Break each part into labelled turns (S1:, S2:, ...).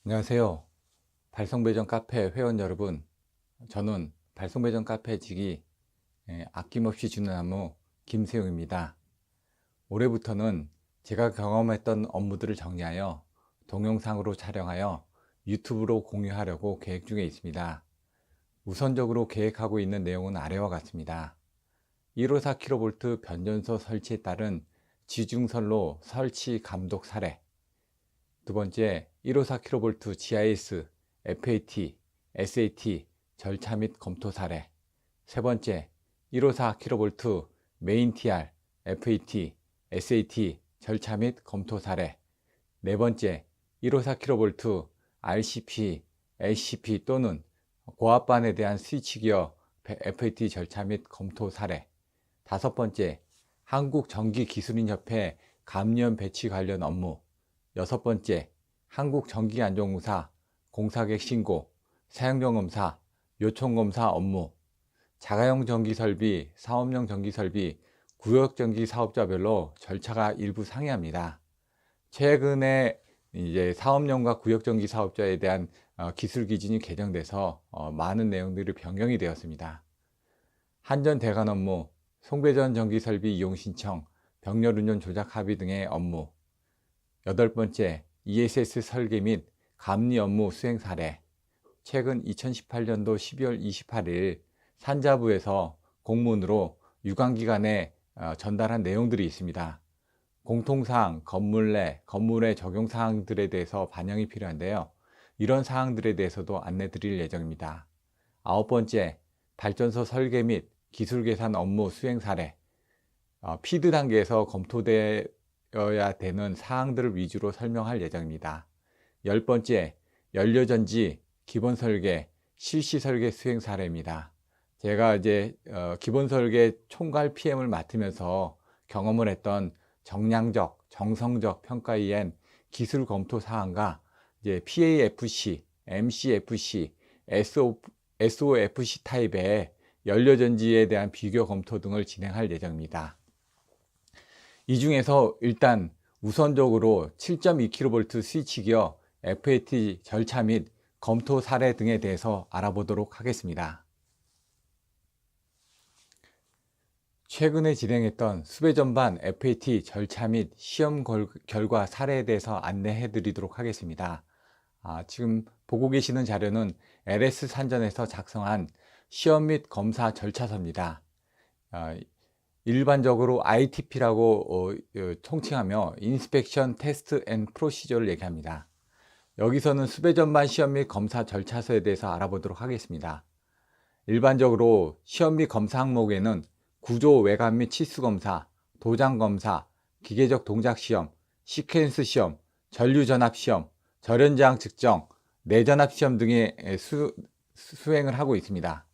S1: 안녕하세요. 발송배전 카페 회원 여러분, 저는 발송배전 카페 직위 아낌없이 주는 나무 김세용입니다. 올해부터는 제가 경험했던 업무들을 정리하여 동영상으로 촬영하여 유튜브로 공유하려고 계획 중에 있습니다. 우선적으로 계획하고 있는 내용은 아래와 같습니다. 154kV 변전소 설치에 따른 지중선로 설치 감독 사례, 두 번째, 154kV GIS, FAT, SAT 절차 및 검토 사례. 세 번째, 154kV 메인 TR, FAT, SAT 절차 및 검토 사례. 네 번째, 154kV RCP, LCP 또는 고압반에 대한 스위치 기어 FAT 절차 및 검토 사례. 다섯 번째, 한국전기기술인협회 감리원 배치 관련 업무. 여섯 번째, 한국전기안전공사 공사객 신고, 사용령 검사, 요청 검사 업무, 자가용 전기설비, 사업용 전기설비, 구역전기 사업자별로 절차가 일부 상이합니다. 최근에 이제 사업용과 구역전기 사업자에 대한 기술 기준이 개정돼서 많은 내용들이 변경이 되었습니다. 한전 대관 업무, 송배전 전기설비 이용 신청, 병렬 운전 조작 합의 등의 업무. 여덟 번째, ESS 설계 및 감리 업무 수행 사례. 최근 2018년도 12월 28일 산자부에서 공문으로 유관기관에 전달한 내용들이 있습니다. 공통사항, 건물 내, 건물의 적용사항들에 대해서 반영이 필요한데요. 이런 사항들에 대해서도 안내 드릴 예정입니다. 아홉 번째, 발전소 설계 및 기술 계산 업무 수행 사례. 피드 단계에서 검토되어야 되는 사항들을 위주로 설명할 예정입니다. 열 번째, 연료전지 기본 설계, 실시 설계 수행 사례입니다. 제가 이제 기본 설계 총괄 PM을 맡으면서 경험을 했던 정량적, 정성적 평가위엔 기술 검토 사항과 이제 PAFC, MCFC, SOFC 타입의 연료전지에 대한 비교 검토 등을 진행할 예정입니다. 이 중에서 일단 우선적으로 7.2kV 스위치기어 FAT 절차 및 검토 사례 등에 대해서 알아보도록 하겠습니다. 최근에 진행했던 수배전반 FAT 절차 및 시험 결과 사례에 대해서 안내해 드리도록 하겠습니다. 지금 보고 계시는 자료는 LS 산전에서 작성한 시험 및 검사 절차서입니다. 일반적으로 ITP라고 통칭하며 Inspection, Test and Procedure를 얘기합니다. 여기서는 수배전반 시험 및 검사 절차서에 대해서 알아보도록 하겠습니다. 일반적으로 시험 및 검사 항목에는 구조 외관 및 치수 검사, 도장 검사, 기계적 동작 시험, 시퀀스 시험, 전류 전압 시험, 절연저항 측정, 내전압 시험 등의 수행을 하고 있습니다.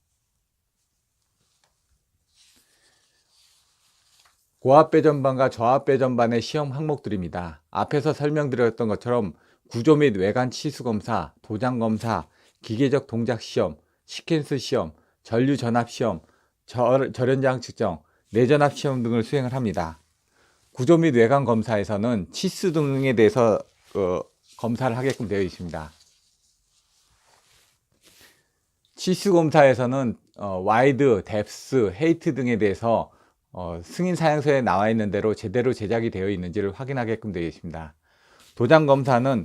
S1: 고압 배전반과 저압 배전반의 시험 항목들입니다. 앞에서 설명드렸던 것처럼 구조 및 외관 치수 검사, 도장 검사, 기계적 동작 시험, 시퀀스 시험, 전류 전압 시험, 절연저항 측정, 내전압 시험 등을 수행을 합니다. 구조 및 외관 검사에서는 치수 등에 대해서 검사를 하게끔 되어 있습니다. 치수 검사에서는 와이드, 뎁스, 헤이트 등에 대해서 승인 사양서에 나와 있는 대로 제대로 제작이 되어 있는지를 확인하게끔 되어 있습니다. 도장 검사는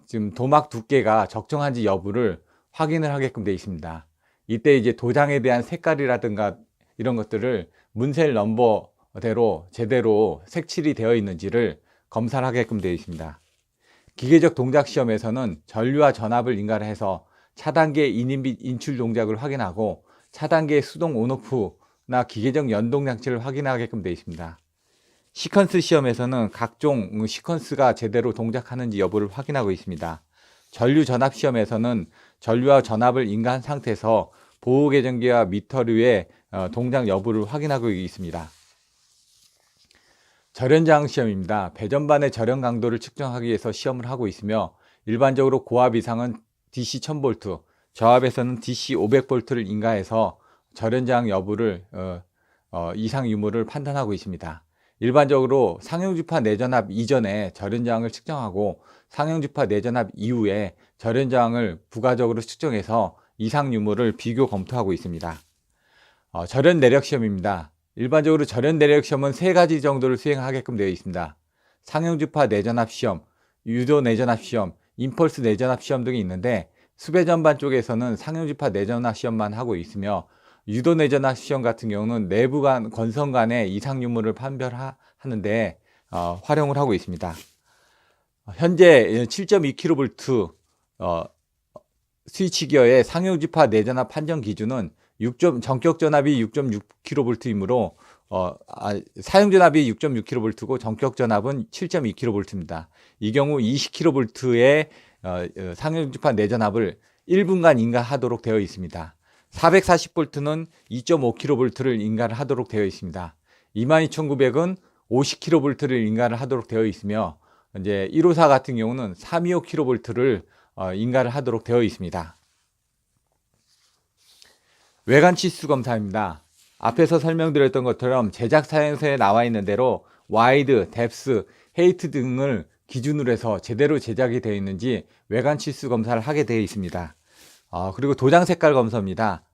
S1: 지금 도막 두께가 적정한지 여부를 확인을 하게끔 되어 있습니다. 이때 이제 도장에 대한 색깔이라든가 이런 것들을 문셀 넘버대로 제대로 색칠이 되어 있는지를 검사를 하게끔 되어 있습니다. 기계적 동작 시험에서는 전류와 전압을 인가해서 차단계 인인 및 인출 동작을 확인하고 차단계 수동 온오프나 기계적 연동 장치를 확인하게끔 되어 있습니다. 시퀀스 시험에서는 각종 시퀀스가 제대로 동작하는지 여부를 확인하고 있습니다. 전류 전압 시험에서는 전류와 전압을 인가한 상태에서 보호 계전기와 미터류의 동작 여부를 확인하고 있습니다. 절연저항 시험입니다. 배전반의 절연 강도를 측정하기 위해서 시험을 하고 있으며 일반적으로 고압 이상은 DC 1000V, 저압에서는 DC 500V를 인가해서 절연저항 여부를 이상 유무를 판단하고 있습니다. 일반적으로 상용주파 내전압 이전에 절연저항을 측정하고 상용주파 내전압 이후에 절연저항을 부가적으로 측정해서 이상 유무를 비교 검토하고 있습니다. 절연 내력 시험입니다. 일반적으로 절연 내력 시험은 3가지 정도를 수행하게끔 되어 있습니다. 상용주파 내전압 시험, 유도 내전압 시험, 임펄스 내전압 시험 등이 있는데 수배전반 쪽에서는 상용주파 내전압 시험만 하고 있으며 유도 내전압 시험 같은 경우는 내부 간 건성 간의 이상 유무를 판별하는데 활용을 하고 있습니다. 현재 7.2kV 스위치 기어의 상용주파 내전압 판정 기준은 전격 전압이 6.6kV이므로 사용 전압이 6.6kV고 전격 전압은 7.2kV입니다. 이 경우 20kV의 상용주파 내전압을 1분간 인가하도록 되어 있습니다. 440V는 2.5kV를 인가를 하도록 되어 있습니다. 22,900은 50kV를 인가를 하도록 되어 있으며 이제 154 같은 경우는 325kV를 인가를 하도록 되어 있습니다. 외관 치수 검사입니다. 앞에서 설명드렸던 것처럼 제작 사양서에 나와 있는 대로 와이드, 뎁스, 헤이트 등을 기준으로 해서 제대로 제작이 되어 있는지 외관 치수 검사를 하게 되어 있습니다. 그리고 도장 색깔 검사입니다.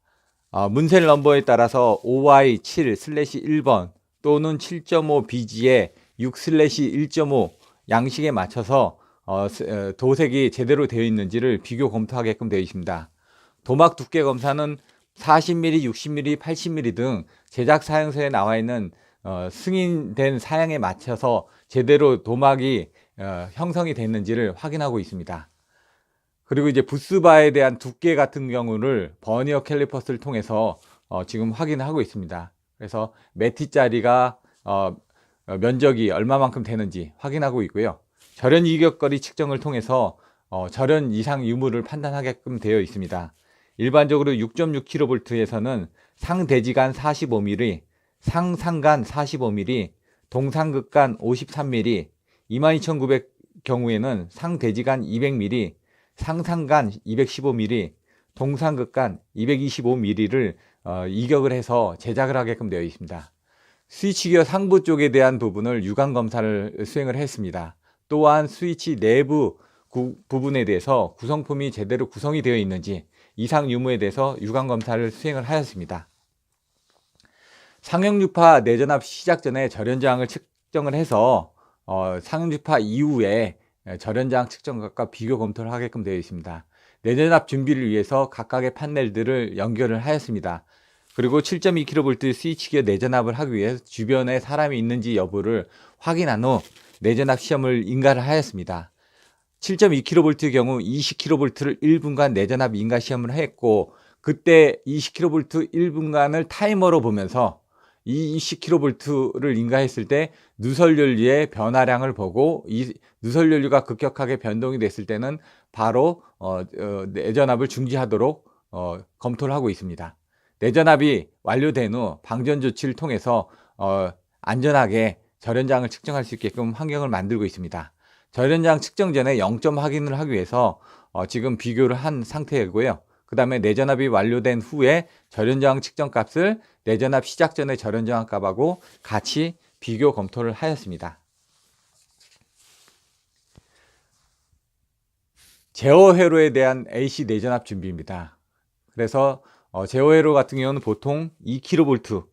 S1: 문셀 넘버에 따라서 OY7/1번 또는 7.5BG에 6/1.5 양식에 맞춰서 도색이 제대로 되어 있는지를 비교 검토하게끔 되어 있습니다. 도막 두께 검사는 40mm, 60mm, 80mm 등 제작 사양서에 나와 있는 승인된 사양에 맞춰서 제대로 도막이 형성이 됐는지를 확인하고 있습니다. 그리고 이제 부스바에 대한 두께 같은 경우를 버니어 캘리퍼스를 통해서 지금 확인하고 있습니다. 그래서 매티짜리가 면적이 얼마만큼 되는지 확인하고 있고요. 절연 이격거리 측정을 통해서 절연 이상 유무를 판단하게끔 되어 있습니다. 일반적으로 6.6kV에서는 상대지간 45mm, 상상간 45mm, 동상극간 53mm, 22,900 경우에는 상대지간 200mm, 상상간 215mm, 동상극간 225mm를 이격을 해서 제작을 하게끔 되어 있습니다. 스위치기어 상부 쪽에 대한 부분을 유관 검사를 수행을 했습니다. 또한 스위치 내부 부분에 대해서 구성품이 제대로 구성이 되어 있는지 이상 유무에 대해서 유관 검사를 수행을 하였습니다. 상용주파 내전압 시작 전에 절연저항을 측정을 해서 상용주파 이후에 절연저항 측정각과 비교 검토를 하게끔 되어 있습니다. 내전압 준비를 위해서 각각의 판넬들을 연결을 하였습니다. 그리고 7.2kV 스위치기어 내전압을 하기 위해 주변에 사람이 있는지 여부를 확인한 후 내전압 시험을 인가를 하였습니다. 7.2kV의 경우 20kV를 1분간 내전압 인가 시험을 했고 그때 20kV 1분간을 타이머로 보면서 이 20kV를 인가했을 때 누설연료의 변화량을 보고 이 누설연료가 급격하게 변동이 됐을 때는 바로 내전압을 중지하도록 검토를 하고 있습니다. 내전압이 완료된 후 방전 조치를 통해서 안전하게 절연장을 측정할 수 있게끔 환경을 만들고 있습니다. 절연장 측정 전에 0점 확인을 하기 위해서 지금 비교를 한 상태이고요. 그 다음에 내전압이 완료된 후에 절연저항 측정 값을 내전압 시작 전의 절연저항 값하고 같이 비교 검토를 하였습니다. 제어 회로에 대한 AC 내전압 준비입니다. 그래서 제어 회로 같은 경우는 보통 2kV를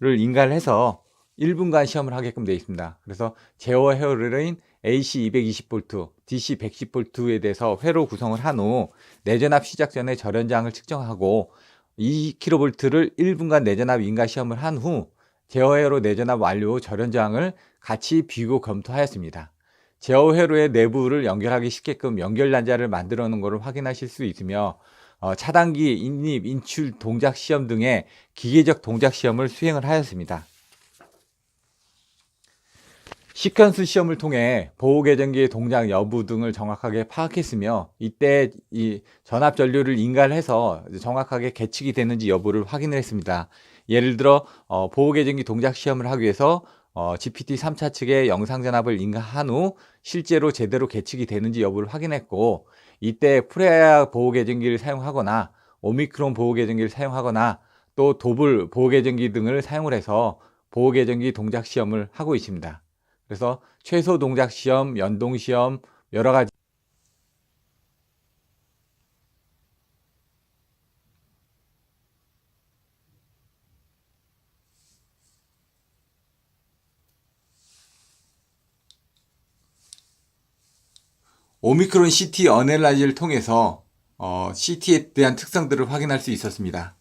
S1: 인가를 해서 1분간 시험을 하게끔 되어 있습니다. 그래서 제어 회로인 AC 220V, DC 110V에 대해서 회로 구성을 한 후 내전압 시작 전에 절연저항을 측정하고 2kV를 1분간 내전압 인가 시험을 한 후 제어 회로 내전압 완료 후 절연저항을 같이 비교 검토하였습니다. 제어 회로의 내부를 연결하기 쉽게끔 연결 단자를 만들어 놓은 것을 확인하실 수 있으며 차단기, 인입, 인출 동작 시험 등의 기계적 동작 시험을 수행을 하였습니다. 시퀀스 시험을 통해 보호계정기의 동작 여부 등을 정확하게 파악했으며 이때 이 전압 전류를 인가를 해서 정확하게 계측이 되는지 여부를 확인을 했습니다. 예를 들어 보호계정기 동작 시험을 하기 위해서 GPT 3차 측의 영상 전압을 인가한 후 실제로 제대로 계측이 되는지 여부를 확인했고 이때 프레아 보호계정기를 사용하거나 오미크론 보호계정기를 사용하거나 또 도블 보호계정기 등을 사용을 해서 보호계정기 동작 시험을 하고 있습니다. 그래서 최소 동작 시험, 연동 시험, 여러 가지 오미크론 CT 어널라이즈를 통해서 CT에 대한 특성들을 확인할 수 있었습니다.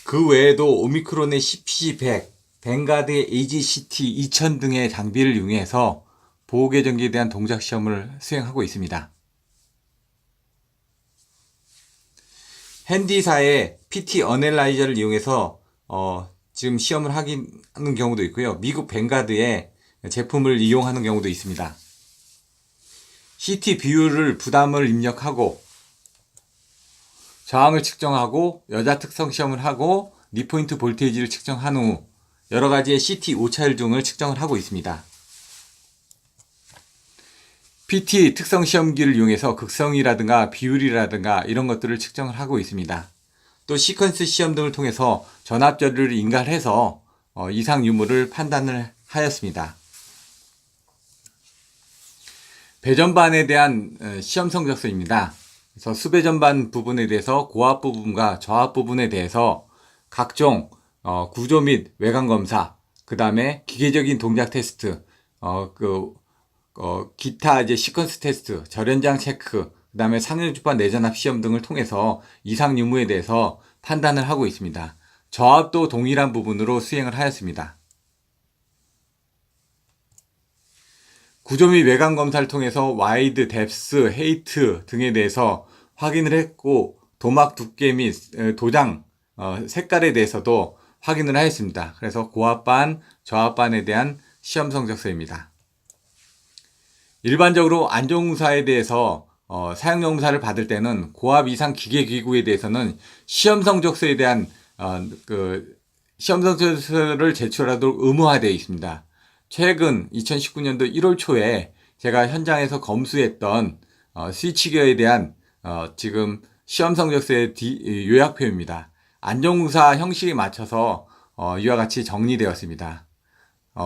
S1: 그 외에도 오미크론의 CPC-100, 뱅가드의 AGCT 2000 등의 장비를 이용해서 보호계정기에 대한 동작 시험을 수행하고 있습니다. 핸디사의 PT 어널라이저를 이용해서 지금 시험을 하는 경우도 있고요. 미국 뱅가드의 제품을 이용하는 경우도 있습니다. CT 비율을 부담을 입력하고 저항을 측정하고 여자 특성 시험을 하고 니포인트 볼테이지를 측정한 후 여러 가지의 CT 오차율 등을 측정을 하고 있습니다. PT 특성 시험기를 이용해서 극성이라든가 비율이라든가 이런 것들을 측정을 하고 있습니다. 또 시퀀스 시험 등을 통해서 전압전류를 인가해서 이상 유무를 판단을 하였습니다. 배전반에 대한 시험 성적서입니다. 그래서 수배전반 부분에 대해서 고압 부분과 저압 부분에 대해서 각종 구조 및 외관 검사, 그 다음에 기계적인 동작 테스트, 기타 이제 시퀀스 테스트, 절연장 체크, 그 다음에 상용주파 내전압 시험 등을 통해서 이상 유무에 대해서 판단을 하고 있습니다. 저압도 동일한 부분으로 수행을 하였습니다. 구조 및 외관 검사를 통해서 와이드, 뎁스, 헤이트 등에 대해서 확인을 했고 도막 두께 및 도장 색깔에 대해서도 확인을 하였습니다. 그래서 고압반, 저압반에 대한 시험 성적서입니다. 일반적으로 안전공사에 대해서 사용용사를 받을 때는 고압 이상 기계기구에 대해서는 시험 성적서에 대한 시험 성적서를 제출하도록 의무화되어 있습니다. 최근 2019년도 1월 초에 제가 현장에서 검수했던 스위치기어에 대한 지금 시험 성적서의 요약표입니다. 안전공사 형식에 맞춰서 이와 같이 정리되었습니다.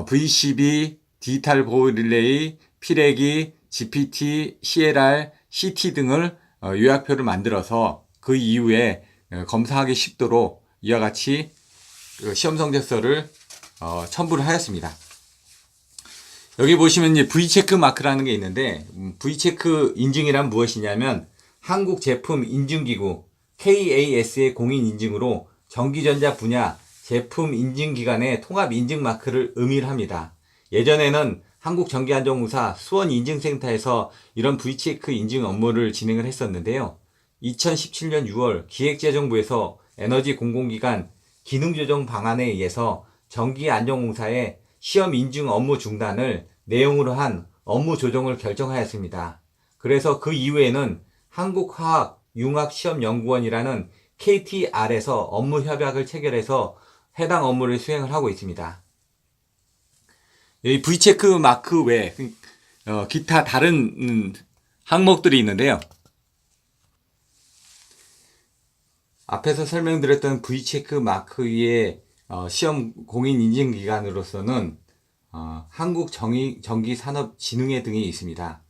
S1: VCB, 디지털 보호 릴레이, 피레기, GPT, CLR, CT 등을 요약표를 만들어서 그 이후에 검사하기 쉽도록 이와 같이 시험 성적서를 첨부를 하였습니다. 여기 보시면 이제 V체크 마크라는 게 있는데 V체크 인증이란 무엇이냐면 한국 제품 인증기구 KAS의 공인 인증으로 전기전자 분야 제품 인증기관의 통합 인증 마크를 의미합니다. 예전에는 한국전기안전공사 수원인증센터에서 이런 V체크 인증 업무를 진행을 했었는데요. 2017년 6월 기획재정부에서 에너지 공공기관 기능조정 방안에 의해서 전기안전공사의 시험 인증 업무 중단을 내용으로 한 업무 조정을 결정하였습니다. 그래서 그 이후에는 한국화학융합시험연구원이라는 KTR에서 업무 협약을 체결해서 해당 업무를 수행을 하고 있습니다. 이 V체크 마크 외에 기타 다른 항목들이 있는데요. 앞에서 설명드렸던 V체크 마크의 시험 공인 인증 기관으로서는 한국전기산업진흥회 등이 있습니다.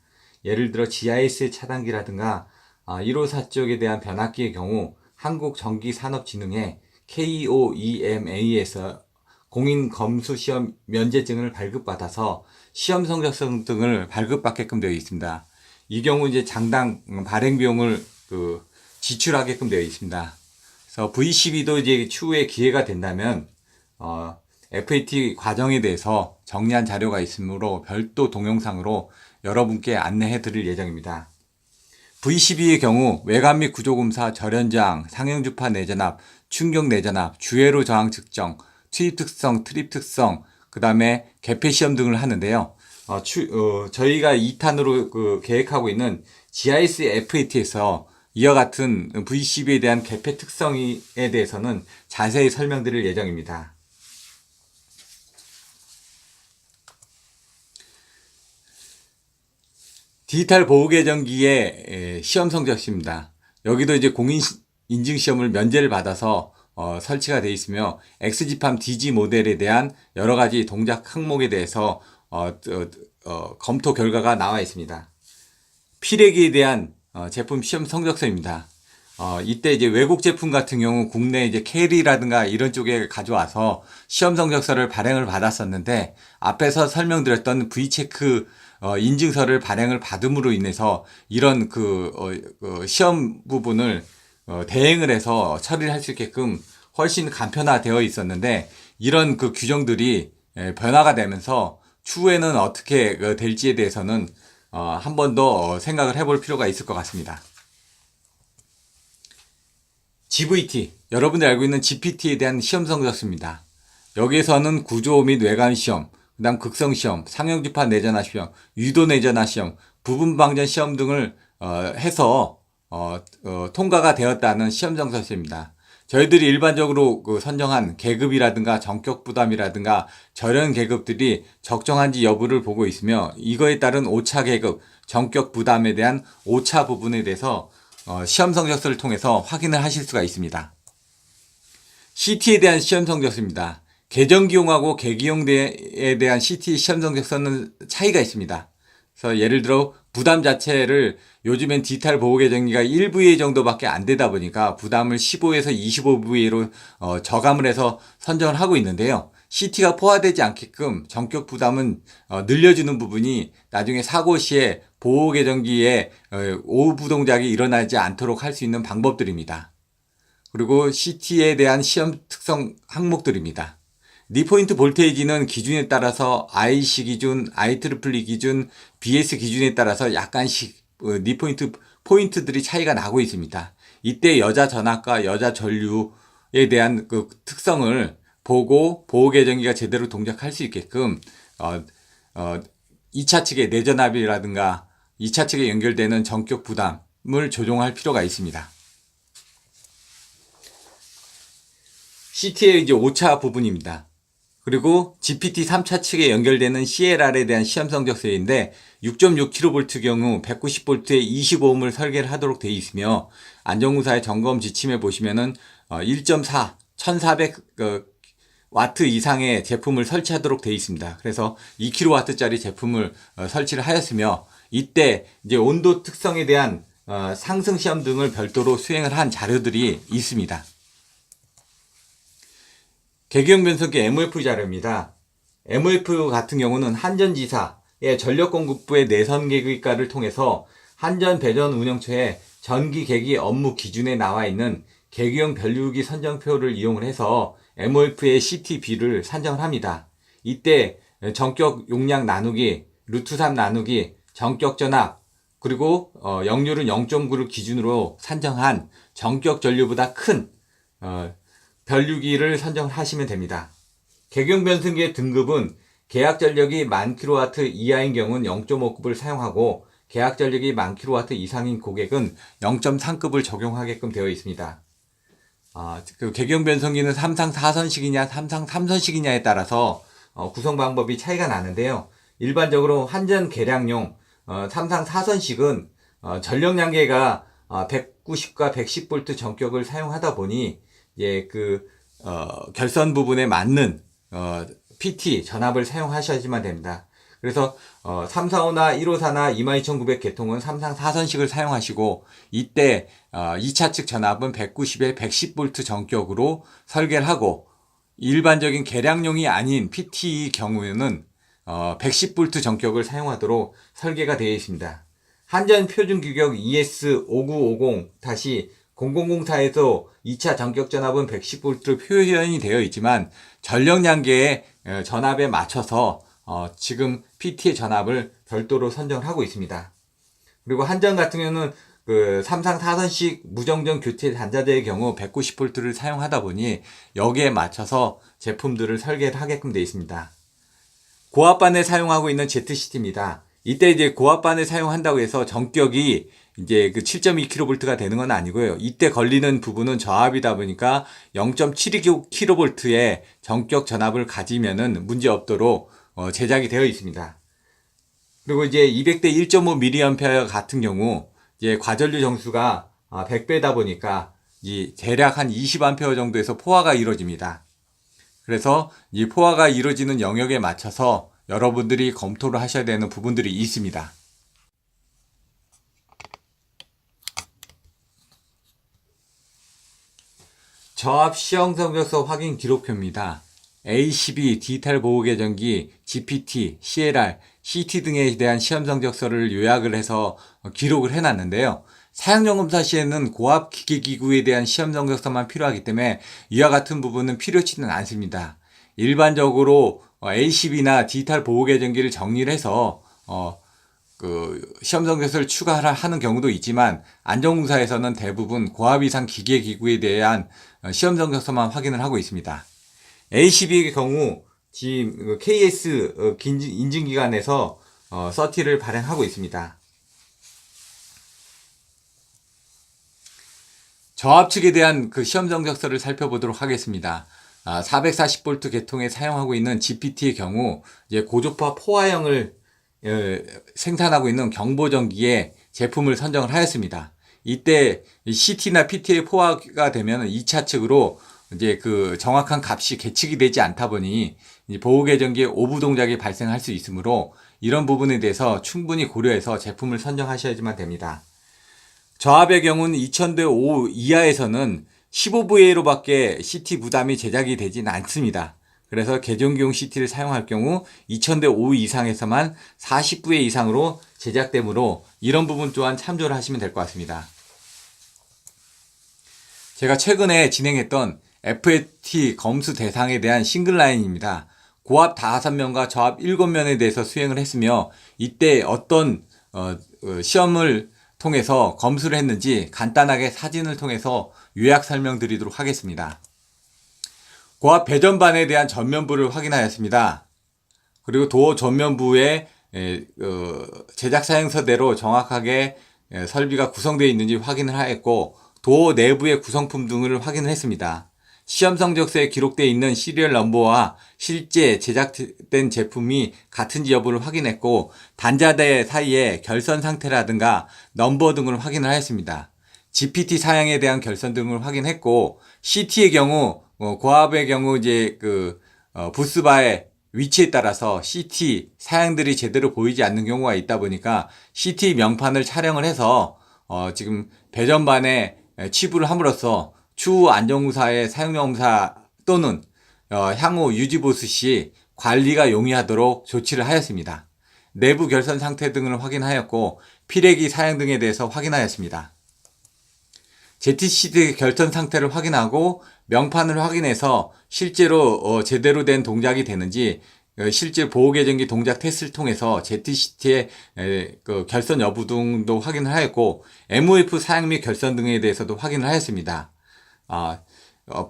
S1: 예를 들어 GIS 차단기라든가 154 쪽에 대한 변압기의 경우 한국전기산업진흥회 KOEMA에서 공인 검수 시험 면제증을 발급받아서 시험 성적서 등을 발급받게끔 되어 있습니다. 이 경우 이제 장당 발행 비용을 지출하게끔 되어 있습니다. 그래서 V12도 이제 추후에 기회가 된다면 FAT 과정에 대해서 정리한 자료가 있으므로 별도 동영상으로 여러분께 안내해 드릴 예정입니다. V12의 경우 외관 및 구조검사, 절연장, 상형주파 내전압, 충격 내전압, 주회로 저항 측정, 투입 특성, 트립 특성, 그 다음에 개폐 시험 등을 하는데요. 저희가 2탄으로 계획하고 있는 GIS FAT에서 이와 같은 V12에 대한 개폐 특성에 대해서는 자세히 설명드릴 예정입니다. 디지털 보호계정기의 시험 성적입니다. 여기도 이제 공인 인증 시험을 면제를 받아서 설치가 되어 있으며 XG팜 DG 모델에 대한 여러 가지 동작 항목에 대해서 검토 결과가 나와 있습니다. 피레기에 대한 제품 시험 성적서입니다. 이때 이제 외국 제품 같은 경우 국내 이제 캐리라든가 이런 쪽에 가져와서 시험 성적서를 발행을 받았었는데 앞에서 설명드렸던 V체크 인증서를 발행을 받음으로 인해서 이런 시험 부분을 대행을 해서 처리를 할 수 있게끔 훨씬 간편화되어 있었는데 이런 그 규정들이 변화가 되면서 추후에는 어떻게 될지에 대해서는 한 번 더 생각을 해볼 필요가 있을 것 같습니다. GVT, 여러분들이 알고 있는 GPT에 대한 시험 성적서입니다. 여기에서는 구조 및 외관 시험, 그 다음 극성 시험, 상용주파 내전화 시험, 유도 내전화 시험, 부분 방전 시험 등을 해서 통과가 되었다는 시험 성적서입니다. 저희들이 일반적으로 선정한 계급이라든가 전격 부담이라든가 절연 계급들이 적정한지 여부를 보고 있으며 이거에 따른 오차 계급, 전격 부담에 대한 오차 부분에 대해서 시험 성적서를 통해서 확인을 하실 수가 있습니다. CT에 대한 시험 성적서입니다. 계정기용하고 계기용에 대한 CT 시험 성적서는 차이가 있습니다. 그래서 예를 들어 부담 자체를 요즘엔 디지털 보호 계정기가 1VA 정도밖에 안 되다 보니까 부담을 15에서 25VA로 저감을 해서 선정을 하고 있는데요. CT가 포화되지 않게끔 전격 부담은 늘려주는 부분이 나중에 사고 시에 보호 계정기에 오부 동작이 일어나지 않도록 할 수 있는 방법들입니다. 그리고 CT에 대한 시험 특성 항목들입니다. 니포인트 볼테이지는 기준에 따라서 IC 기준, IEEE 기준, BS 기준에 따라서 약간씩 니포인트 포인트들이 차이가 나고 있습니다. 이때 여자 전압과 여자 전류에 대한 그 특성을 보고 보호 계정기가 제대로 동작할 수 있게끔 2차 측의 내전압이라든가 2차 측에 연결되는 전격 부담을 조정할 필요가 있습니다. CT의 이제 5차 부분입니다. 그리고 GPT 3차 측에 연결되는 CLR에 대한 시험 성적서인데 6.6kV 경우 190V에 25ohm을 설계를 하도록 되어 있으며 안전공사의 점검 지침에 보시면은 1.4, 1400W 이상의 제품을 설치하도록 되어 있습니다. 그래서 2kW짜리 제품을 설치를 하였으며 이때 이제 온도 특성에 대한 상승 시험 등을 별도로 수행을 한 자료들이 있습니다. 계기형 변속기 MOF 자료입니다. MOF 같은 경우는 한전지사의 전력공급부의 내선계기과를 통해서 한전배전운영처의 전기계기 업무 기준에 나와 있는 계기형 변류기 선정표를 이용을 해서 MOF의 CTB를 산정을 합니다. 이때 전격 용량 나누기, 루트 3 나누기, 전격 전압, 그리고 역률은 0.9를 기준으로 산정한 전격 전류보다 큰 변류기를 선정을 하시면 됩니다. 계기형 변속기의 등급은 계약 전력이 1000kW 이하인 경우는 0.5급을 사용하고 계약 전력이 1000kW 이상인 고객은 0.3급을 적용하게끔 되어 있습니다. 그 계기형 변속기는 3상 4선식이냐 3상 3선식이냐에 따라서 구성 방법이 차이가 나는데요. 일반적으로 한전 계량용 3상 4선식은 전력 양계가 190과 110V 전격을 사용하다 보니 결선 부분에 맞는 PT 전압을 사용하셔야지만 됩니다. 그래서 345나 154나 22900 계통은 3상 4선식을 사용하시고 이때 2차 측 전압은 190에 110V 전격으로 설계를 하고 일반적인 계량용이 아닌 PT 경우에는 110V 전격을 사용하도록 설계가 되어 있습니다. 한전 표준 규격 ES5950-0004에서 2차 전격 전압은 110V로 표현이 되어 있지만 전력 양계의 전압에 맞춰서 지금 PT의 전압을 별도로 선정을 하고 있습니다. 그리고 한전 같은 경우는 3상 4선식 무정전 교체 단자재의 경우 190V를 사용하다 보니 여기에 맞춰서 제품들을 설계를 하게끔 되어 있습니다. 고압반을 사용하고 있는 ZCT입니다. 이때 이제 고압반을 사용한다고 해서 전격이 이제 7.2kV가 되는 건 아니고요. 이때 걸리는 부분은 저압이다 보니까 0.72kV의 전격 전압을 가지면은 문제 없도록 제작이 되어 있습니다. 그리고 이제 200대 1.5mA 같은 경우 이제 과전류 정수가 100배다 보니까 대략 한 20A 정도에서 포화가 이루어집니다. 그래서 이 포화가 이루어지는 영역에 맞춰서 여러분들이 검토를 하셔야 되는 부분들이 있습니다. 저압 시험 성적서 확인 기록표입니다. A12 디지털 보호 계정기, GPT, CLR, CT 등에 대한 시험 성적서를 요약을 해서 기록을 해놨는데요. 사용용 검사 시에는 고압 기계기구에 대한 시험 성적서만 필요하기 때문에 이와 같은 부분은 필요치는 않습니다. 일반적으로 A12나 디지털 보호 계정기를 정리를 해서 시험 성적서를 추가하는 경우도 있지만 안전공사에서는 대부분 고압 이상 기계기구에 대한 시험 성적서만 확인을 하고 있습니다. A12의 경우 지금 KS 인증기관에서 서티를 발행하고 있습니다. 저압 측에 대한 시험 성적서를 살펴보도록 하겠습니다. 440V 계통에 사용하고 있는 GPT의 경우 이제 고주파 포화형을 생산하고 있는 경보전기에 제품을 선정을 하였습니다. 이때 CT나 PT의 포화가 되면 2차 측으로 이제 정확한 값이 계측이 되지 않다 보니 보호계정기에 오부 동작이 발생할 수 있으므로 이런 부분에 대해서 충분히 고려해서 제품을 선정하셔야지만 됩니다. 저압의 경우는 2000대5 이하에서는 15VA로밖에 CT 부담이 제작이 되진 않습니다. 그래서 계정기용 CT를 사용할 경우 2000대5 이상에서만 40VA 이상으로 제작되므로 이런 부분 또한 참조를 하시면 될 것 같습니다. 제가 최근에 진행했던 FAT 검수 대상에 대한 싱글라인입니다. 고압 5면과 저압 7면에 대해서 수행을 했으며 이때 어떤 시험을 통해서 검수를 했는지 간단하게 사진을 통해서 요약 설명드리도록 하겠습니다. 고압 배전반에 대한 전면부를 확인하였습니다. 그리고 도어 전면부에 제작 사양서대로 정확하게 설비가 구성되어 있는지 확인을 하였고 도어 내부의 구성품 등을 확인을 했습니다. 시험 성적서에 기록되어 있는 시리얼 넘버와 실제 제작된 제품이 같은지 여부를 확인했고 단자대 사이의 결선 상태라든가 넘버 등을 확인을 하였습니다. GPT 사양에 대한 결선 등을 확인했고 CT의 경우 고압의 경우 이제 부스바의 위치에 따라서 CT 사양들이 제대로 보이지 않는 경우가 있다 보니까 CT 명판을 촬영을 해서 지금 배전반에 치부를 함으로써 추후 안전공사의 사용용 검사 또는 향후 유지보수 시 관리가 용이하도록 조치를 하였습니다. 내부 결선 상태 등을 확인하였고 피레기 사양 등에 대해서 확인하였습니다. ZCD 결선 상태를 확인하고 명판을 확인해서 실제로 제대로 된 동작이 되는지 실제 보호계정기 동작 테스트를 통해서 ZCT의 결선 여부 등도 확인을 하였고 MOF 사양 및 결선 등에 대해서도 확인을 하였습니다.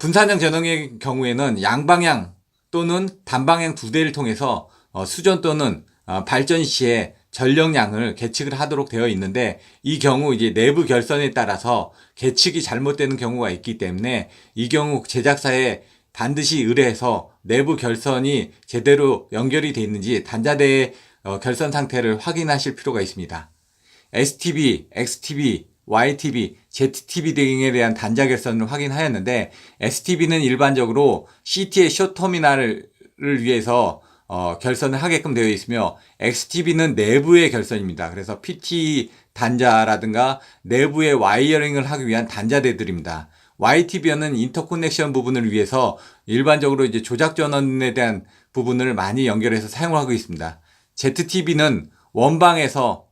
S1: 분산형 전원의 경우에는 양방향 또는 단방향 두 대를 통해서 수전 또는 발전 시에 전력량을 계측을 하도록 되어 있는데 이 경우 이제 내부 결선에 따라서 계측이 잘못되는 경우가 있기 때문에 이 경우 제작사에 반드시 의뢰해서 내부 결선이 제대로 연결이 되어 있는지 단자대의 결선 상태를 확인하실 필요가 있습니다. STB, XTB, YTB, ZTB 등에 대한 단자 결선을 확인하였는데 STB는 일반적으로 CT의 숏터미널을 위해서 결선을 하게끔 되어 있으며 XTB는 내부의 결선입니다. 그래서 PT 단자라든가 내부의 와이어링을 하기 위한 단자대들입니다. YTB는 인터커넥션 부분을 위해서 일반적으로 이제 조작 전원에 대한 부분을 많이 연결해서 사용하고 있습니다. ZTB는 원방에서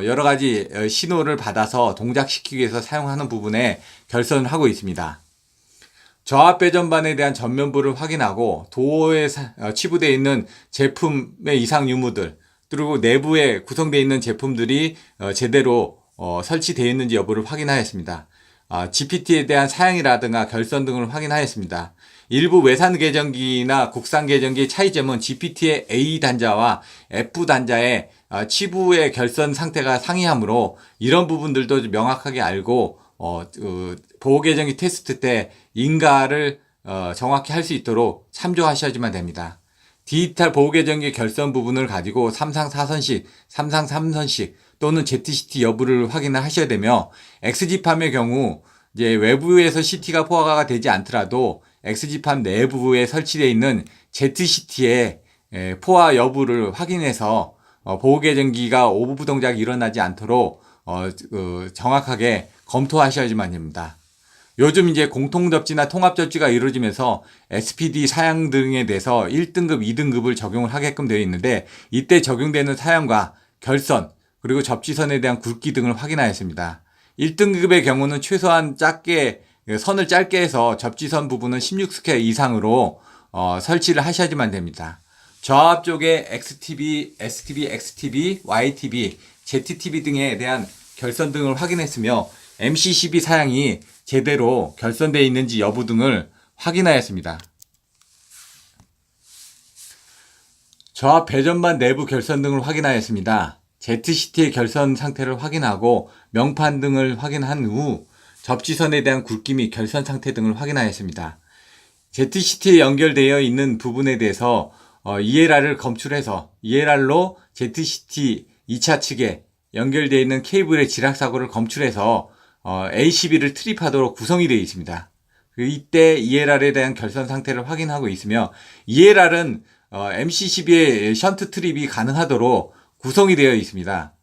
S1: 여러 가지 신호를 받아서 동작시키기 위해서 사용하는 부분에 결선을 하고 있습니다. 저압 배전반에 대한 전면부를 확인하고 도어에 치부되어 있는 제품의 이상 유무들 그리고 내부에 구성되어 있는 제품들이 제대로 설치되어 있는지 여부를 확인하였습니다. GPT에 대한 사양이라든가 결선 등을 확인하였습니다. 일부 외산 계정기나 국산 계정기의 차이점은 GPT의 A 단자와 F 단자의 치부의 결선 상태가 상이하므로 이런 부분들도 명확하게 알고 보호 계정기 테스트 때 인가를 정확히 할 수 있도록 참조하셔야지만 됩니다. 디지털 보호 계정기 결선 부분을 가지고 3상 4선식, 3상 3선식 또는 ZCT 여부를 확인을 하셔야 되며 XG팜의 경우 이제 외부에서 CT가 포화가 되지 않더라도 XG판 내부에 설치되어 있는 ZCT의 포화 여부를 확인해서 보호계정기가 오버부 동작이 일어나지 않도록 정확하게 검토하셔야지만 됩니다. 요즘 이제 공통접지나 통합접지가 이루어지면서 SPD 사양 등에 대해서 1등급, 2등급을 적용을 하게끔 되어 있는데, 이때 적용되는 사양과 결선, 그리고 접지선에 대한 굵기 등을 확인하였습니다. 1등급의 경우는 최소한 선을 짧게 해서 접지선 부분은 16스퀘어 이상으로 설치를 하셔야지만 됩니다. 저압 쪽에 XTB, STB, XTB, YTB, ZTB 등에 대한 결선 등을 확인했으며 MC12 사양이 제대로 결선되어 있는지 여부 등을 확인하였습니다. 저압 배전반 내부 결선 등을 확인하였습니다. ZCT의 결선 상태를 확인하고 명판 등을 확인한 후 접지선에 대한 굵기 및 결선 상태 등을 확인하였습니다. ZCT에 연결되어 있는 부분에 대해서 ELR을 검출해서 ELR로 ZCT 2차 측에 연결되어 있는 케이블의 지락사고를 검출해서 ACB를 트립하도록 구성이 되어 있습니다. 이때 ELR에 대한 결선 상태를 확인하고 있으며, ELR은 MC12의 션트 트립이 가능하도록 구성이 되어 있습니다.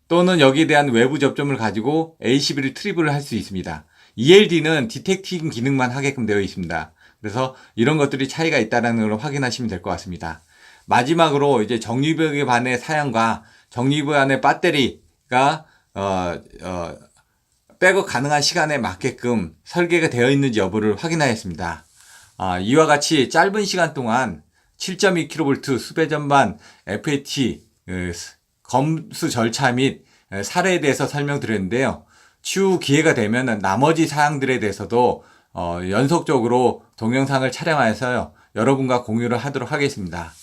S1: 또는 여기에 대한 외부 접점을 가지고 ACB를 트립을 할 수 있습니다. ELD는 디텍팅 기능만 하게끔 되어 있습니다. 그래서 이런 것들이 차이가 있다는 걸 확인하시면 될 것 같습니다. 마지막으로 이제 정리부의 반의 사양과 정리부 안의 배터리가 백업 가능한 시간에 맞게끔 설계가 되어 있는지 여부를 확인하였습니다. 이와 같이 짧은 시간 동안 7.2kV 수배전반 FAT 검수 절차 및 사례에 대해서 설명드렸는데요. 추후 기회가 되면 나머지 사항들에 대해서도 연속적으로 동영상을 촬영하여서 여러분과 공유를 하도록 하겠습니다.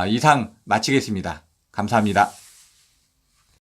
S1: 이상 마치겠습니다. 감사합니다.